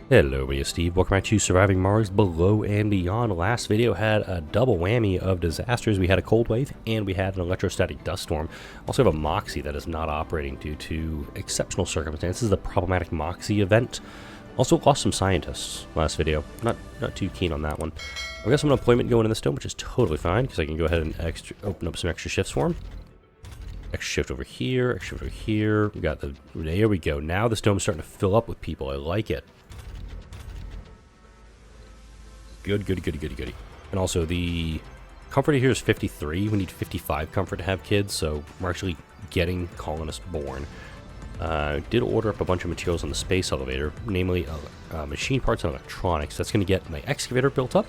Hello, everybody, it's Steve. Welcome back to Surviving Mars Below and Beyond. Last video had a double whammy of disasters. We had a cold wave and we had an electrostatic dust storm. Also have a Moxie that is not operating due to exceptional circumstances. The problematic Moxie event. Also lost some scientists last video. Not too keen on that one. I've got some unemployment going in this dome, which is totally fine because I can go ahead and open up some extra shifts for them. Extra shift over here, extra shift over here. We got the, there we go. Now this dome's starting to fill up with people. I like it. Goody. And also the comfort here is 53. We need 55 comfort to have kids, so we're actually getting colonists born. Did order up a bunch of materials on the space elevator, namely machine parts and electronics. That's going to get my excavator built up.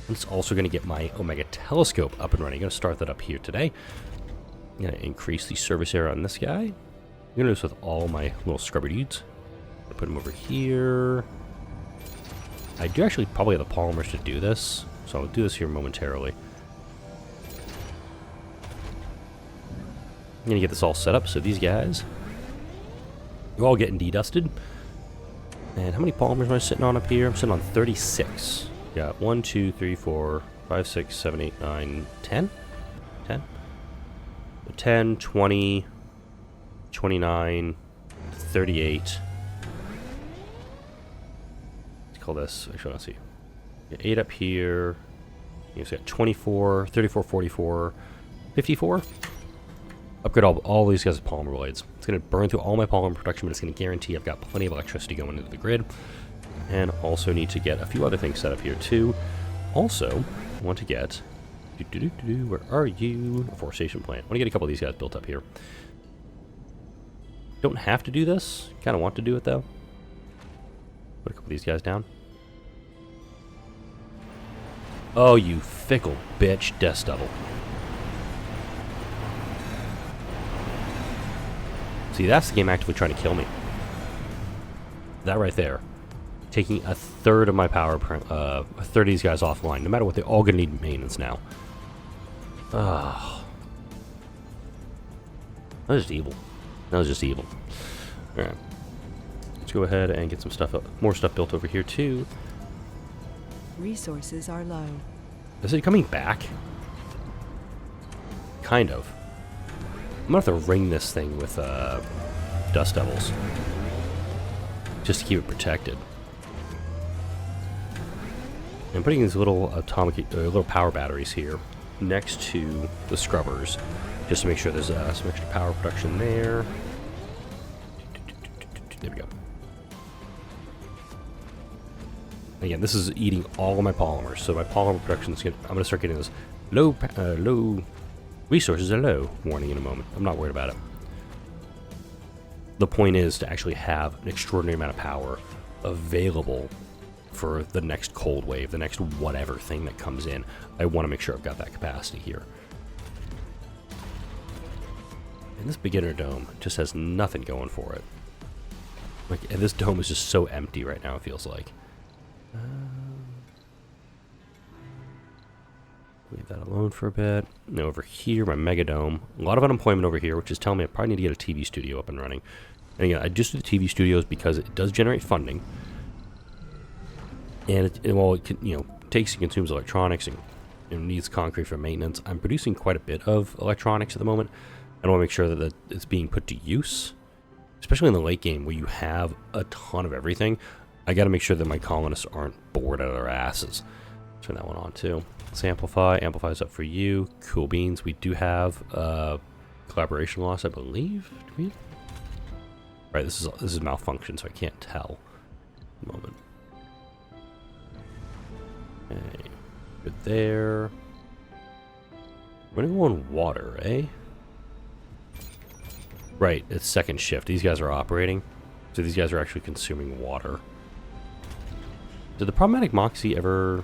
And it's also going to get my Omega telescope up and running. I'm going to start that up here today. I'm going to increase the service area on this guy. I'm going to do this with all my little scrubber dudes. Put them over here. I do actually probably have the polymers to do this, so I'll do this here momentarily. I'm going to get this all set up, so these guys are all getting dedusted. And how many polymers am I sitting on up here? I'm sitting on 36. Got 1, 2, 3, 4, 5, 6, 7, 8, 9, 10? 10? 10, 20, 29, 38. Call this, actually, let's see. 8 up here. You've got 24, 34, 44, 54. Upgrade all these guys with polymer blades. It's going to burn through all my polymer production, but it's going to guarantee I've got plenty of electricity going into the grid. And also need to get a few other things set up here too. Also, want to get, where are you? A forestation plant. I want to get a couple of these guys built up here. Don't have to do this. Kind of want to do it though. Put a couple of these guys down. Oh, you fickle bitch, Death Devil. See, that's the game actively trying to kill me. That right there. Taking a third of my power, a third of these guys offline. No matter what, they're all going to need maintenance now. Ah. That was just evil. That was just evil. Alright. Let's go ahead and get some stuff up, more stuff built over here too. Resources are low. Is it coming back? Kind of. I'm gonna have to ring this thing with dust devils just to keep it protected. I'm putting these little little power batteries here next to the scrubbers just to make sure there's some extra power production there. There we go. Again, this is eating all of my polymers, so my polymer production is I'm going to start getting this low resources are low warning in a moment. I'm not worried about it. The point is to actually have an extraordinary amount of power available for the next cold wave, the next whatever thing that comes in. I want to make sure I've got that capacity here. And this beginner dome just has nothing going for it. Like, and this dome is just so empty right now, it feels like. Leave that alone for a bit. Now over here, my mega dome. A lot of unemployment over here, which is telling me I probably need to get a TV studio up and running. And again, I just do the TV studios because it does generate funding. And while it can, takes and consumes electronics and needs concrete for maintenance, I'm producing quite a bit of electronics at the moment. I want to make sure that it's being put to use, especially in the late game where you have a ton of everything. I got to make sure that my colonists aren't bored out of their asses. Turn that one on too. Let's amplify. Amplify's up for you. Cool beans. We do have collaboration loss, I believe. Do we? Right. This is malfunction, so I can't tell. At the moment. Okay. Good there. We're gonna go on water, eh? Right. It's second shift. These guys are operating, so these guys are actually consuming water. Did the problematic Moxie ever...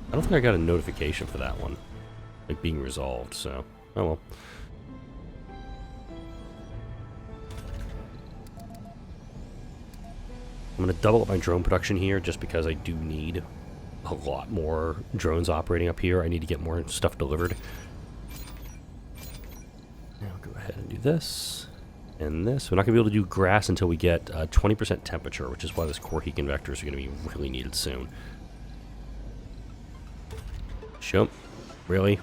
I don't think I got a notification for that one. Like, being resolved, so... Oh well. I'm going to double up my drone production here, just because I do need a lot more drones operating up here. I need to get more stuff delivered. Now I'll go ahead and do this. And this, we're not going to be able to do grass until we get 20% temperature, which is why this core heat convectors are going to be really needed soon. Show. Really?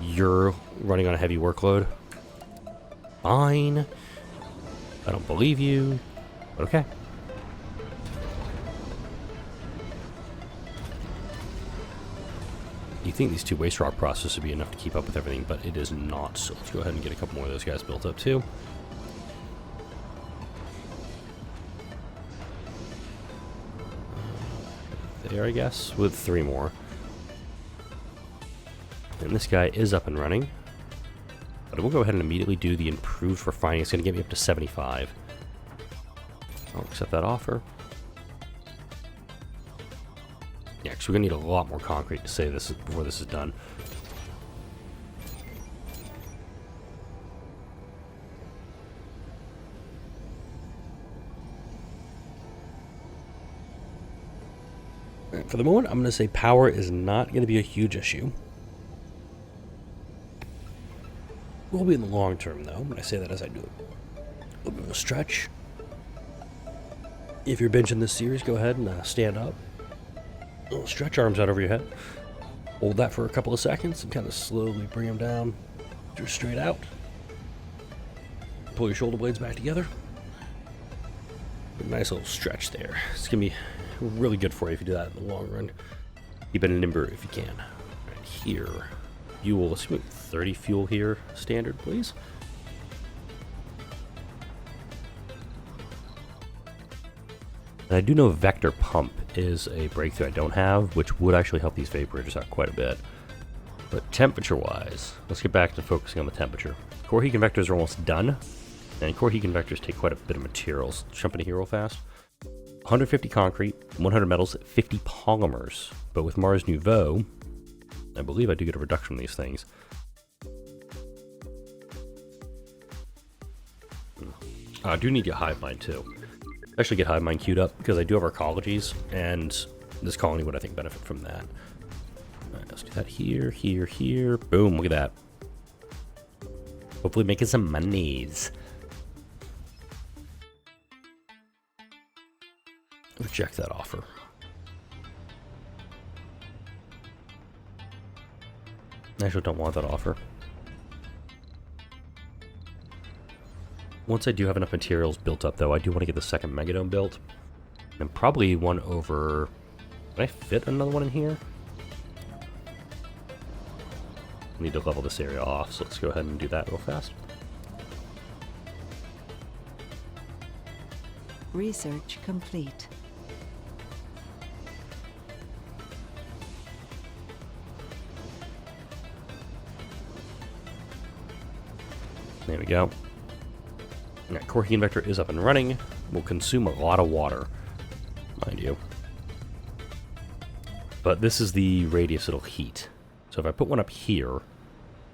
You're running on a heavy workload? Fine. I don't believe you, but okay. You think these two waste rock processes would be enough to keep up with everything, but it is not. So let's go ahead and get a couple more of those guys built up too. There, I guess, with 3 more. And this guy is up and running. But I will go ahead and immediately do the improved refining. It's going to get me up to 75. I'll accept that offer. Yeah, because we're going to need a lot more concrete to say this before this is done. Right, for the moment, I'm going to say power is not going to be a huge issue. Will be in the long term, though, when I say that as I do it. A little bit of a stretch. If you're benching this series, go ahead and stand up. Little stretch arms out over your head. Hold that for a couple of seconds and kind of slowly bring them down. Just straight out. Pull your shoulder blades back together. A nice little stretch there. It's going to be really good for you if you do that in the long run. Keep it limber if you can. Right here. You will, let's make 30 fuel here, standard, please. And I do know vector pump is a breakthrough I don't have, which would actually help these vaporators out quite a bit. But temperature-wise, let's get back to focusing on the temperature. Core heat convectors are almost done, and core heat convectors take quite a bit of materials. Let's jump into here real fast. 150 concrete, 100 metals, 50 polymers. But with Mars Nouveau, I believe I do get a reduction on these things. I do need to get hive mind too. Actually get hive mind queued up because I do have our ecologies, and this colony would, I think, benefit from that. Alright, let's do that here, here, here. Boom, look at that. Hopefully making some monies. Reject that offer. I actually don't want that offer. Once I do have enough materials built up, though, I do want to get the second megadome built. And probably one over... Can I fit another one in here? I need to level this area off, so let's go ahead and do that real fast. Research complete. There we go. Yeah, core heat convector is up and running. Will consume a lot of water, mind you. But this is the radius it'll heat. So if I put one up here,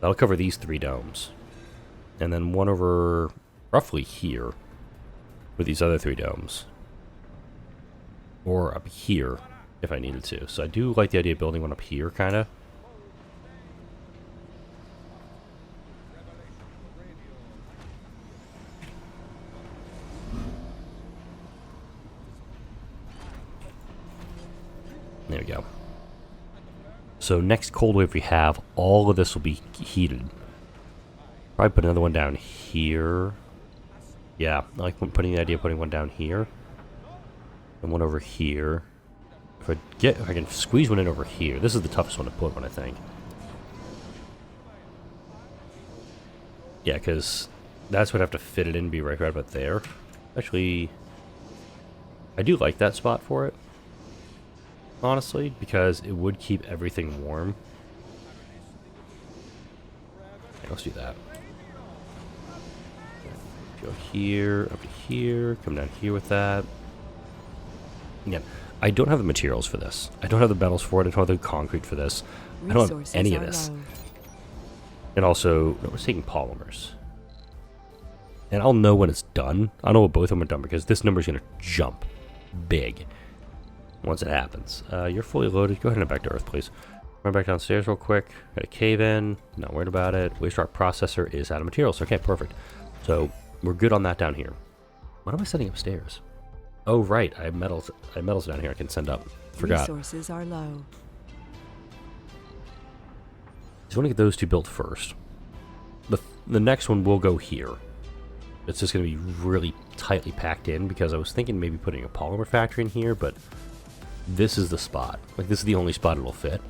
that'll cover these 3 domes. And then one over roughly here with these other 3 domes. Or up here if I needed to. So I do like the idea of building one up here, kind of. There we go. So next cold wave we have, all of this will be heated. Probably put another one down here. Yeah, I like putting the idea of putting one down here. And one over here. If I can squeeze one in over here. This is the toughest one to put one, I think. Yeah, because that's what I have to fit it in, be right about there. Actually, I do like that spot for it. Honestly, because it would keep everything warm. Okay, let's do that. Go here, up to here, come down here with that. Again, I don't have the materials for this. I don't have the metals for it. I don't have the concrete for this. I don't have any of this. And also, no, we're taking polymers. And I'll know when it's done. I'll know when both of them are done because this number is going to jump big once it happens. You're fully loaded. Go ahead and head back to Earth, please. Run back downstairs real quick. Got a cave in. Not worried about it. Waste rock processor is out of materials. Okay, perfect. So we're good on that down here. What am I setting upstairs? Oh, right. I have metals down here I can send up. Forgot. Resources are low. So I want to get those two built first. The next one will go here. It's just going to be really tightly packed in because I was thinking maybe putting a polymer factory in here, but this is the spot. Like, this is the only spot it'll fit.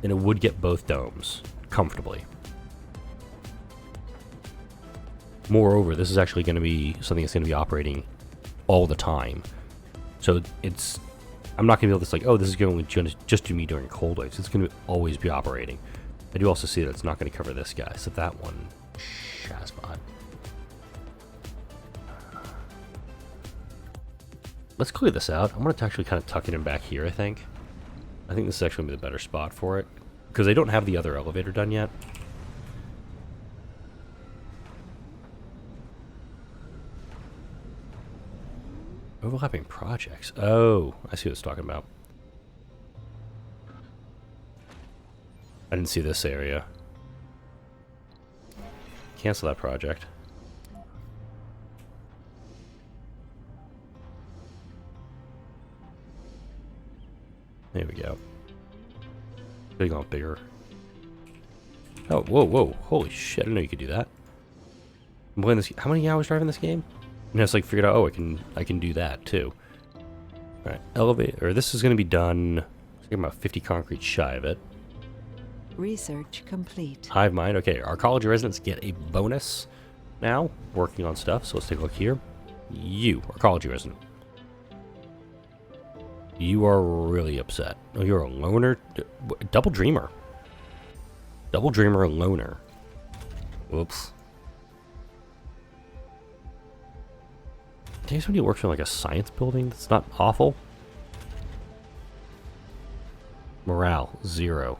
And it would get both domes comfortably. Moreover, this is actually going to be something that's going to be operating all the time. So it's... I'm not going to be able to say, oh, this is going to just do me during cold waves. It's going to always be operating. I do also see that it's not going to cover this guy, so that one... Shazbot. Let's clear this out. I'm going to actually kind of tuck it in back here, I think. I think this is actually going to be the better spot for it. Because I don't have the other elevator done yet. Overlapping projects. Oh, I see what it's talking about. I didn't see this area. Cancel that project. There we go. Big on bigger. Oh, whoa, whoa. Holy shit, I didn't know you could do that. I'm playing this. How many hours driving this game? And I just like figured out, oh, I can do that too. Alright, elevator. This is gonna be done. I'm about 50 concrete shy of it. Research complete. Hive mind. Okay, our college residents get a bonus now, working on stuff. So let's take a look here. You, our college resident. You are really upset. Oh, you're a loner? Double dreamer. Double dreamer loner. Whoops. Dang, somebody works on like a science building? That's not awful. Morale, 0.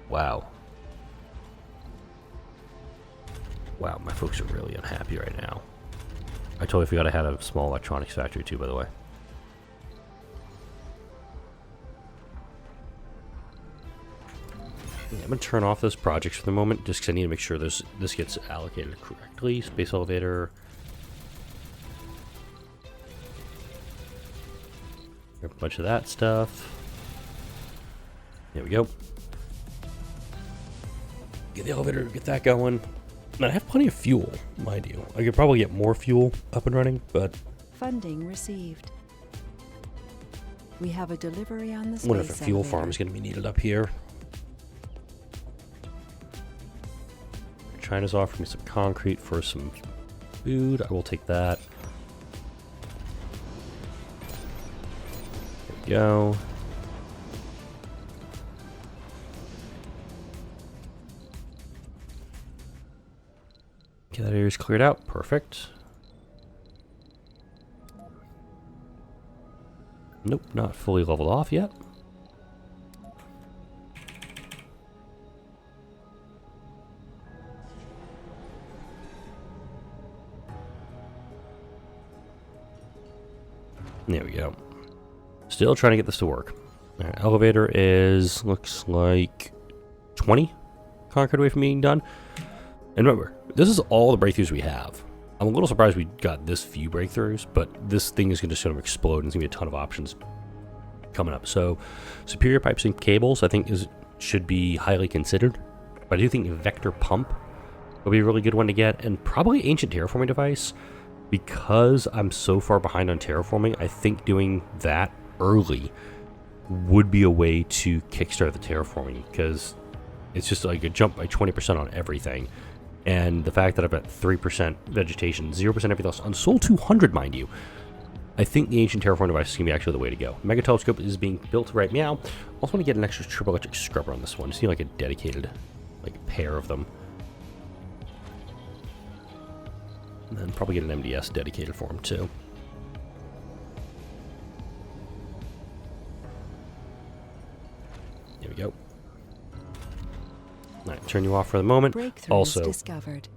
Wow. Wow, my folks are really unhappy right now. I totally forgot I had a small electronics factory too, by the way. Yeah, I'm going to turn off those projects for the moment, just because I need to make sure this gets allocated correctly. Space elevator. A bunch of that stuff. There we go. Get the elevator, get that going. And I have plenty of fuel, mind you. I could probably get more fuel up and running, but... Funding received. We have a delivery on the space I wonder if a fuel elevator. farm is going to be needed up here. China's offering me some concrete for some food. I will take that. There we go. Okay, that area's cleared out. Perfect. Nope, not fully leveled off yet. There we go. Still trying to get this to work. All right, elevator is, looks like 20 concrete away from being done. And remember, this is all the breakthroughs we have. I'm a little surprised we got this few breakthroughs, but this thing is going to sort of explode and there's going to be a ton of options coming up. So, superior pipes and cables, I think, should be highly considered. But I do think vector pump will be a really good one to get, and probably ancient terraforming device. Because I'm so far behind on terraforming, I think doing that early would be a way to kickstart the terraforming, because it's just like a jump by 20% on everything. And the fact that I've got 3% vegetation, 0% everything else, on Sol 200, mind you, I think the ancient terraforming device is going to be actually the way to go. Mega telescope is being built right now. Also want to get an extra triple electric scrubber on this one. Just need like a dedicated pair of them. And then probably get an MDS dedicated for him too. There we go. Alright, turn you off for the moment. Also, discovered.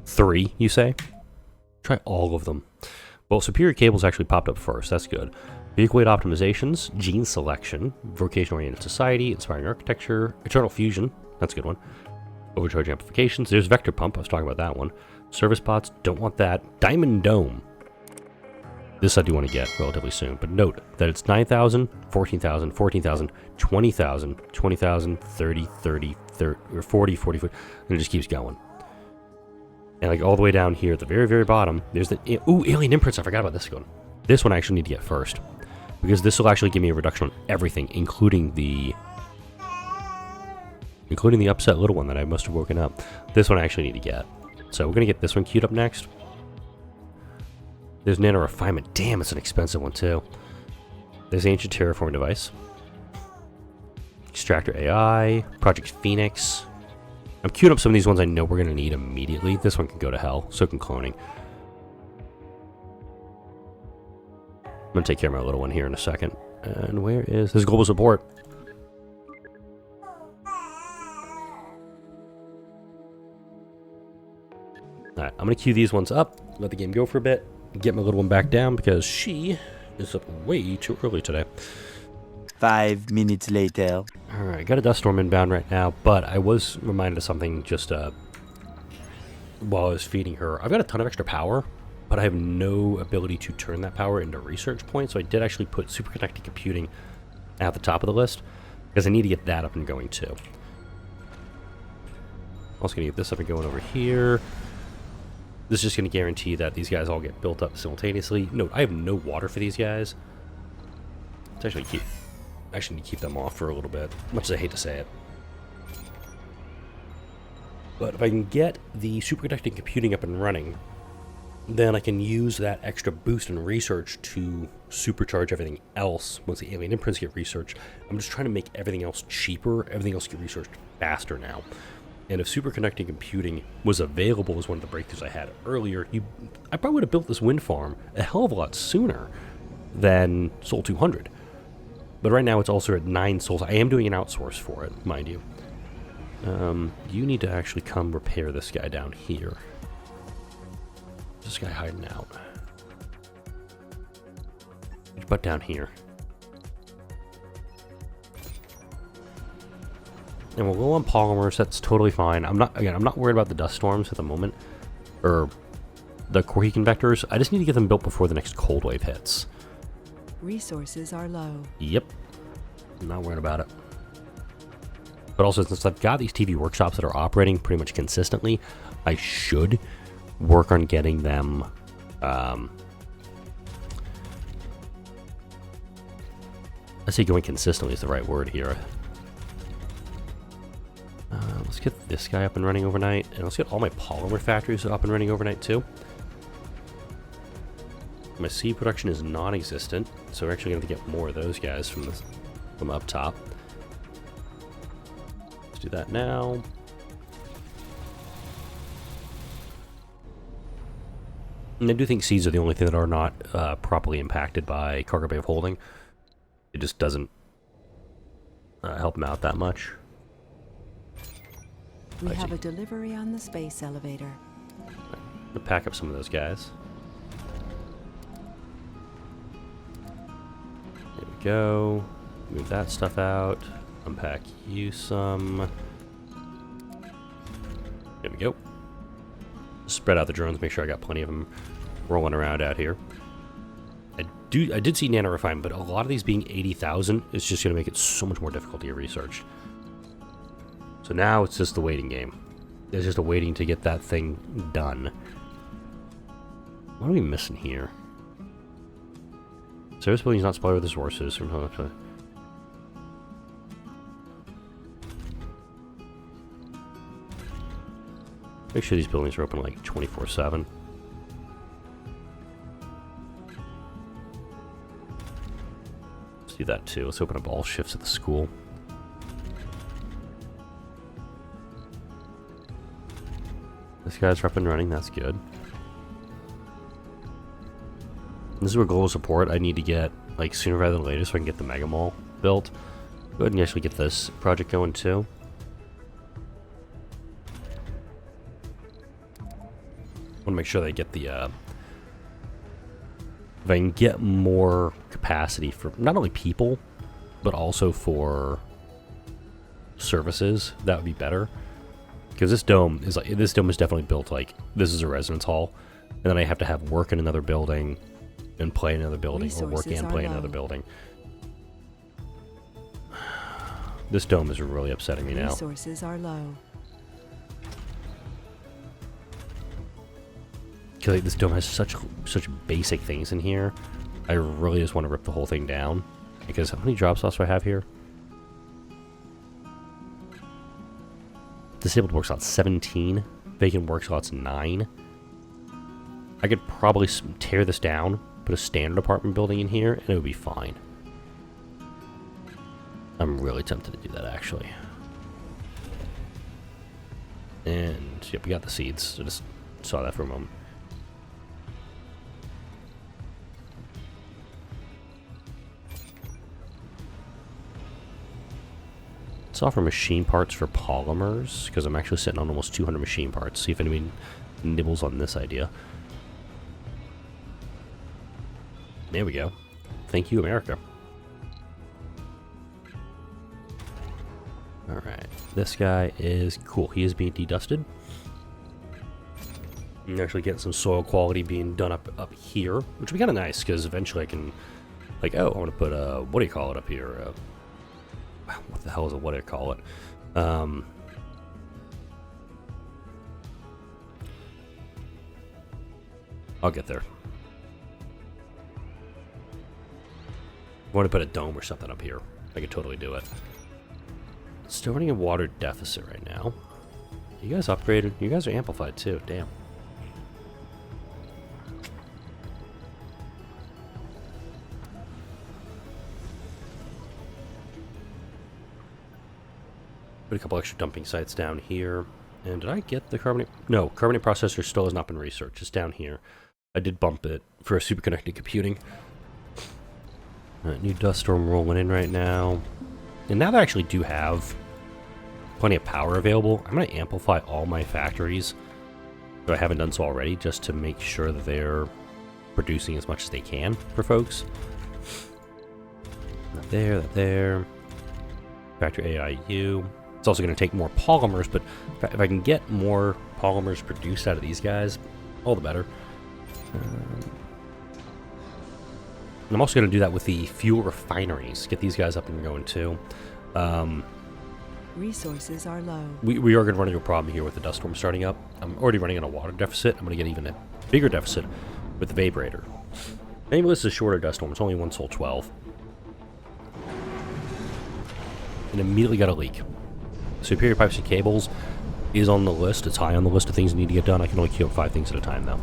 3, you say? Try all of them. Well, superior cables actually popped up first. That's good. Vehicle weight optimizations, gene selection, vocation-oriented society, inspiring architecture, eternal fusion, That's a good one. Overcharge amplifications. There's vector pump. I was talking about that one. Service bots. Don't want that. Diamond dome. This I do want to get relatively soon. But note that it's 9,000, 14,000, 14,000, 20,000, 20,000, 30, 30, 30, or 40, 40, 40. And it just keeps going. And like all the way down here at the very, very bottom, there's the... Ooh, alien imprints. I forgot about this one. This one I actually need to get first. Because this will actually give me a reduction on everything, including the upset little one that I must have woken up. This one I actually need to get. So we're going to get this one queued up next. There's nano refinement. Damn, it's an expensive one too. There's the ancient terraform device. Extractor AI. Project Phoenix. I'm queuing up some of these ones I know we're going to need immediately. This one can go to hell. So can cloning. I'm going to take care of my little one here in a second. And where is... This global support. Alright, I'm going to queue these ones up. Let the game go for a bit. Get my little one back down because she is up way too early today. 5 minutes later. Alright, got a dust storm inbound right now, but I was reminded of something just while I was feeding her. I've got a ton of extra power, but I have no ability to turn that power into research points, so I did actually put superconducting computing at the top of the list, because I need to get that up and going too. Also going to get this up and going over here. This is just going to guarantee that these guys all get built up simultaneously. Note, I have no water for these guys. Let's actually need to keep them off for a little bit, much as I hate to say it. But if I can get the superconducting computing up and running, then I can use that extra boost in research to supercharge everything else once the alien imprints get researched. I'm just trying to make everything else cheaper, everything else get researched faster now. And if superconducting computing was available as one of the breakthroughs I had earlier, I probably would have built this wind farm a hell of a lot sooner than Sol 200. But right now it's also at 9 souls. I am doing an outsource for it, mind you. You need to actually come repair this guy down here. This guy hiding out. But down here. And we'll go on polymers. That's totally fine. I'm not worried about the dust storms at the moment, or the quirky convectors. I just need to get them built before the next cold wave hits. Resources are low. Yep. I'm not worried about it. But also, since I've got these TV workshops that are operating pretty much consistently, I should work on getting them. I say going consistently is the right word here. Let's get this guy up and running overnight, and let's get all my polymer factories up and running overnight too. My seed production is non-existent, so we're actually going to get more of those guys from up top. Let's do that now. And I do think seeds are the only thing that are not properly impacted by cargo bay of holding. It just doesn't help them out that much. We have a delivery on the space elevator. I'm gonna pack up some of those guys. There we go. Move that stuff out. Unpack you some. There we go. Spread out the drones, make sure I got plenty of them rolling around out here. I did see nano refine, but a lot of these being 80,000 is just going to make it so much more difficult to get researched. So now it's just the waiting game. There's just a waiting to get that thing done. What are we missing here? Service buildings not supplied with resources. Make sure these buildings are open like 24/7. Let's do that too. Let's open up all shifts at the school. This guy's up and running, that's good. This is where global support I need to get like sooner rather than later so I can get the Mega Mall built. Go ahead and actually get this project going too. Want to make sure they get the if I can get more capacity for not only people but also for services, that would be better. Because this dome is definitely built like this is a residence hall, and then I have to have work in another building, and play in another building, or work and play in another building. This dome is really upsetting me now. Resources are low. Because this dome has such basic things in here. I really just want to rip the whole thing down. Because how many drop slots do I have here? Disabled work slots 17. Vacant work slots 9. I could probably tear this down, put a standard apartment building in here, and it would be fine. I'm really tempted to do that, actually. And, yep, we got the seeds. I just saw that for a moment. Let's offer machine parts for polymers, because I'm actually sitting on almost 200 machine parts. See if anybody nibbles on this idea. There we go. Thank you, America. Alright, this guy is cool. He is being dedusted. I'm actually getting some soil quality being done up here, which would be kind of nice, because eventually I can, like, oh, I want to put a, what do you call it up here? What the hell is it? What do I call it? I'll get there. I want to put a dome or something up here. I could totally do it. Still running a water deficit right now. You guys upgraded. You guys are amplified too. Damn. Put a couple extra dumping sites down here. And did I get the carbonate? No, carbonate processor still has not been researched. It's down here. I did bump it for a superconducting computing. Alright, new dust storm rolling in right now. And now that I actually do have plenty of power available, I'm going to amplify all my factories, if I haven't done so already, just to make sure that they're producing as much as they can for folks. That there, that there. Factory AIU. It's also going to take more polymers, but if I can get more polymers produced out of these guys, all the better. And I'm also going to do that with the fuel refineries. Get these guys up and going too. Resources are low. We are going to run into a problem here with the dust storm starting up. I'm already running on a water deficit. I'm going to get even a bigger deficit with the vaporator. Maybe this is a shorter dust storm. It's only 1 Sol 12. And immediately got a leak. Superior pipes and cables is on the list. It's high on the list of things that need to get done. I can only queue up 5 things at a time though.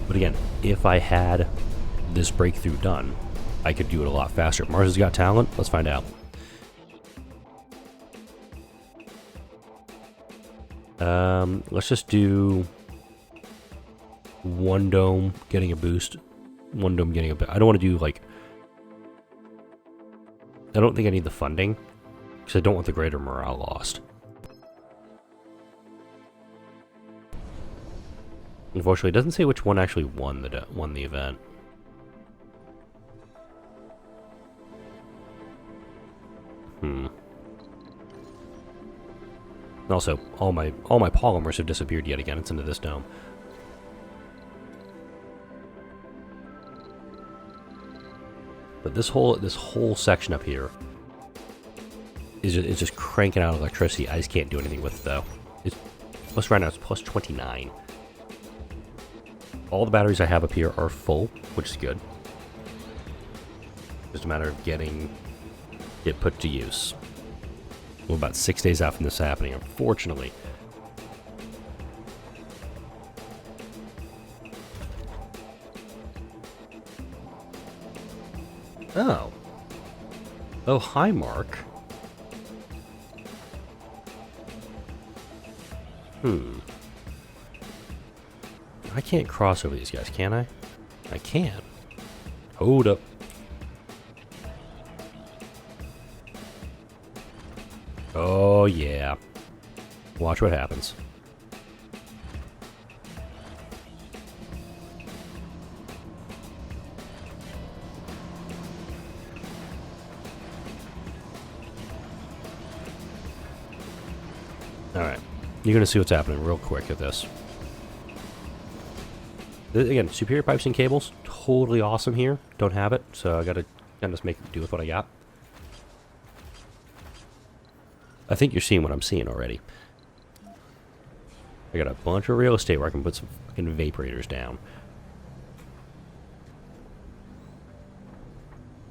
But again, if I had this breakthrough done, I could do it a lot faster. Mars has got talent. Let's find out. Let's just do 1 dome getting a boost. 1 dome getting a boost. I don't want to do like... I don't think I need the funding, because I don't want the greater morale lost. Unfortunately, it doesn't say which one actually won the event. Also, all my polymers have disappeared yet again. It's into this dome. But this whole section up here is just cranking out electricity. I just can't do anything with it though. Plus right now it's plus 29. All the batteries I have up here are full, which is good. Just a matter of getting it put to use. We're about 6 days out from this happening, unfortunately. Oh. Oh, hi, Mark. I can't cross over these guys, can I? I can. Hold up. Oh, yeah. Watch what happens. Alright. You're going to see what's happening real quick with this. Again, superior pipes and cables. Totally awesome here. Don't have it, so I got to just make do with what I got. I think you're seeing what I'm seeing already. I got a bunch of real estate where I can put some fucking evaporators down.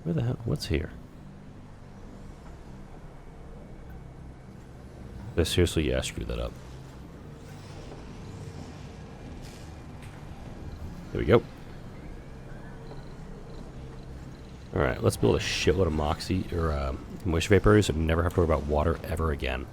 Where the hell? What's here? Seriously, yeah, I screwed that up. There we go. Alright, let's build a shitload of moxie, or moisture vapors, and never have to worry about water ever again.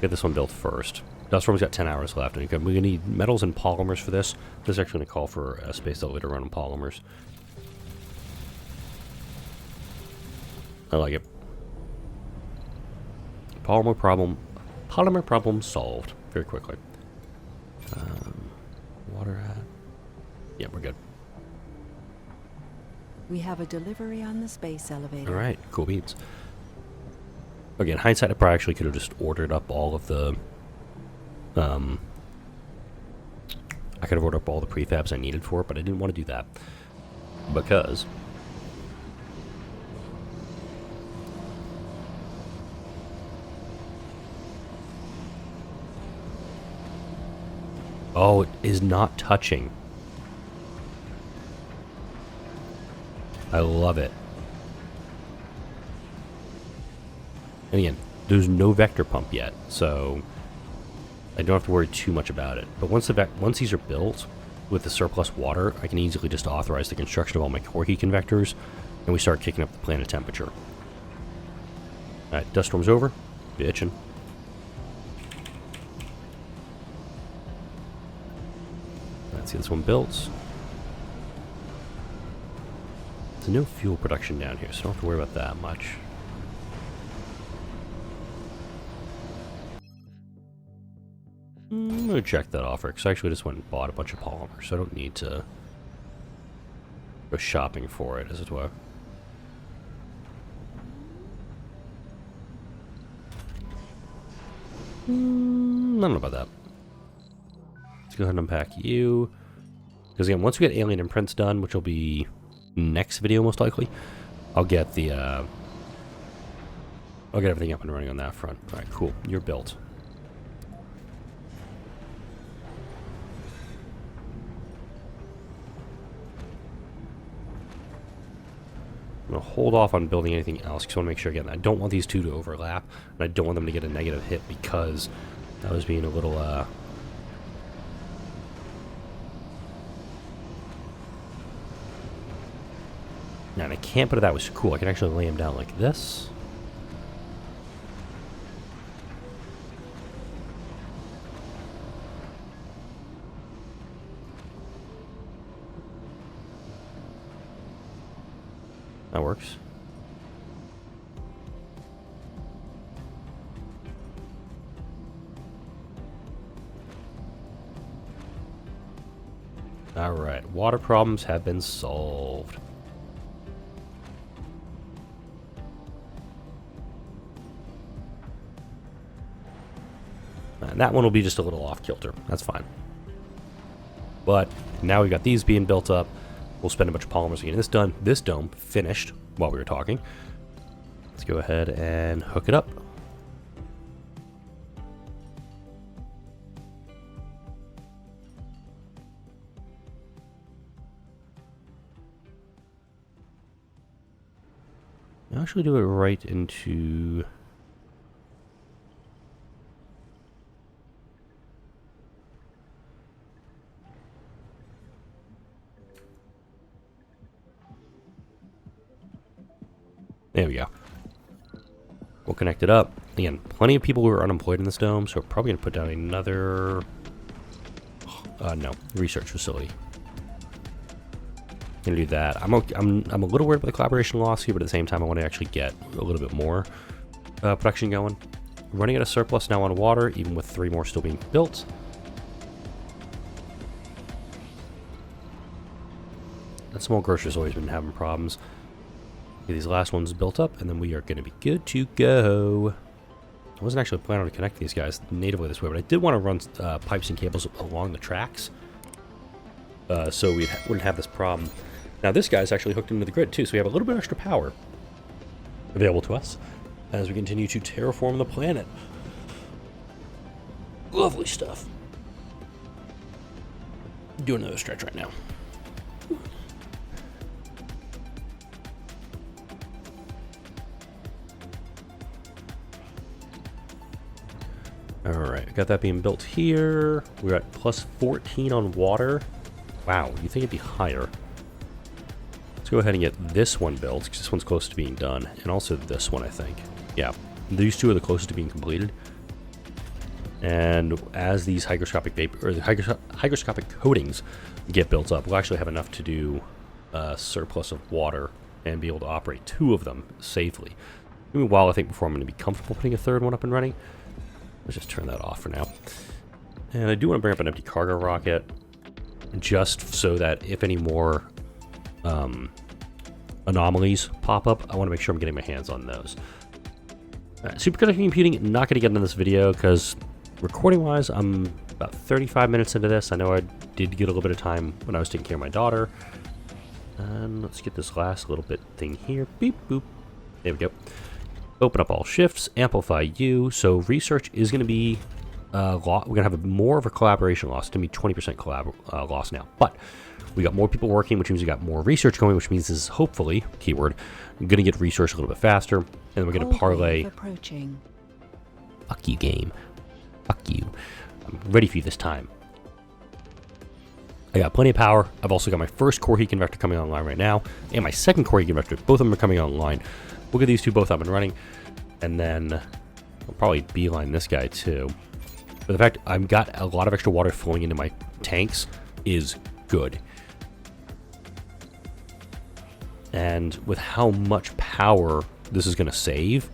Get this one built first. Duststorm's got 10 hours left, and we're going to need metals and polymers for this. This is actually going to call for a space elevator run on polymers. I like it. Polymer problem solved very quickly. Water at... Yeah, we're good. We have a delivery on the space elevator. Alright, cool beans. Again, hindsight, I probably actually could have just ordered up all of the... I could have ordered up all the prefabs I needed for it, but I didn't want to do that. Because... Oh, it is not touching. I love it. And again, there's no vector pump yet, so I don't have to worry too much about it. But once these are built with the surplus water, I can easily just authorize the construction of all my core heat convectors, and we start kicking up the planet temperature. Alright, dust storm's over. Bitchin'. Let's see this one built. There's no fuel production down here, so I don't have to worry about that much. I'm going to check that offer, because I actually just went and bought a bunch of polymers, so I don't need to go shopping for it, as it were. I don't know about that. Let's go ahead and unpack you. Because again, once we get alien imprints done, which will be next video most likely, I'll get the I'll get everything up and running on that front. Alright, cool. You're built. I'm going to hold off on building anything else because I want to make sure, again, I don't want these two to overlap, and I don't want them to get a negative hit because I was being a little, Now, and I can't put it that was cool. I can actually lay them down like this. That works. Alright, water problems have been solved. And that one will be just a little off kilter. That's fine. But now we've got these being built up. We'll spend a bunch of polymers getting this done. This dome finished while we were talking. Let's go ahead and hook it up. I'll actually do it right into... There we go. We'll connect it up. Again, plenty of people who are unemployed in this dome, so we're probably going to put down another... no, research facility. Gonna do that. I'm a little worried about the collaboration loss here, but at the same time, I want to actually get a little bit more production going. Running at a surplus now on water, even with 3 more still being built. That small grocer's always been having problems. Get these last ones built up, and then we are going to be good to go. I wasn't actually planning to connect these guys natively this way, but I did want to run pipes and cables along the tracks, so we wouldn't have this problem. Now this guy's actually hooked into the grid too, so we have a little bit extra power available to us as we continue to terraform the planet. Lovely stuff. Doing another stretch right now. Alright, got that being built here. We're at plus 14 on water. Wow, you think it'd be higher. Let's go ahead and get this one built, because this one's close to being done. And also this one, I think. Yeah, these two are the closest to being completed. And as these hygroscopic vapor, or the hygroscopic coatings get built up, we'll actually have enough to do a surplus of water and be able to operate 2 of them safely. Meanwhile, I think before I'm going to be comfortable putting a 3rd one up and running. Let's just turn that off for now. And I do want to bring up an empty cargo rocket, just so that if any more anomalies pop up, I want to make sure I'm getting my hands on those. Superconducting computing, not going to get into this video because recording-wise, I'm about 35 minutes into this. I know I did get a little bit of time when I was taking care of my daughter. And let's get this last little bit thing here. Beep, boop. There we go. Open up all shifts, amplify U. So research is going to be we're going to have more of a collaboration loss. It's going to be 20% loss now. But we got more people working, which means we got more research going, which means this is hopefully, keyword, going to get research a little bit faster. And then we're going to parlay. Approaching. Fuck you, game. Fuck you. I'm ready for you this time. I got plenty of power. I've also got my first core heat convector coming online right now, and my second core heat convector. Both of them are coming online. We'll get these two both up and running, and then I'll probably beeline this guy too. But the fact I've got a lot of extra water flowing into my tanks is good. And with how much power this is going to save,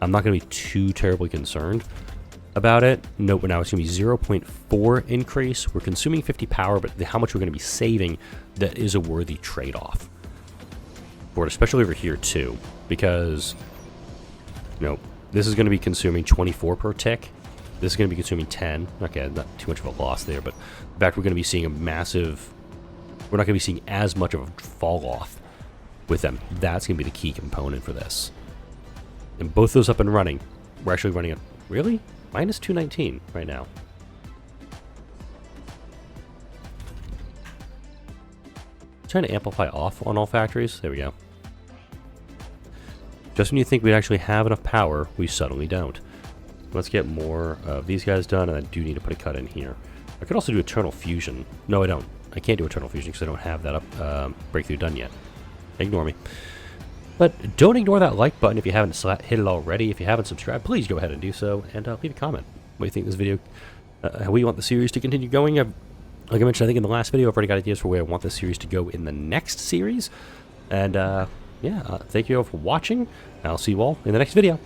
I'm not going to be too terribly concerned about it. Note now it's going to be 0.4 increase. We're consuming 50 power, but how much we're going to be saving, that is a worthy trade-off. For it, especially over here too, because this is going to be consuming 24 per tick. This is going to be consuming 10. Okay, not too much of a loss there, but in fact, we're going to be seeing a massive. We're not going to be seeing as much of a fall off with them. That's going to be the key component for this. And both those up and running, we're actually running at really minus 219 right now. Trying to amplify off on all factories. There we go. Just when you think we'd actually have enough power, we suddenly don't. Let's get more of these guys done, and I do need to put a cut in here. I could also do Eternal Fusion. No, I don't. I can't do Eternal Fusion because I don't have that breakthrough done yet. Ignore me. But don't ignore that like button if you haven't hit it already. If you haven't subscribed, please go ahead and do so, and leave a comment. What do you think of this video? How we want the series to continue going? Like I mentioned, I think in the last video, I've already got ideas for where I want this series to go in the next series. And yeah, thank you all for watching. I'll see you all in the next video.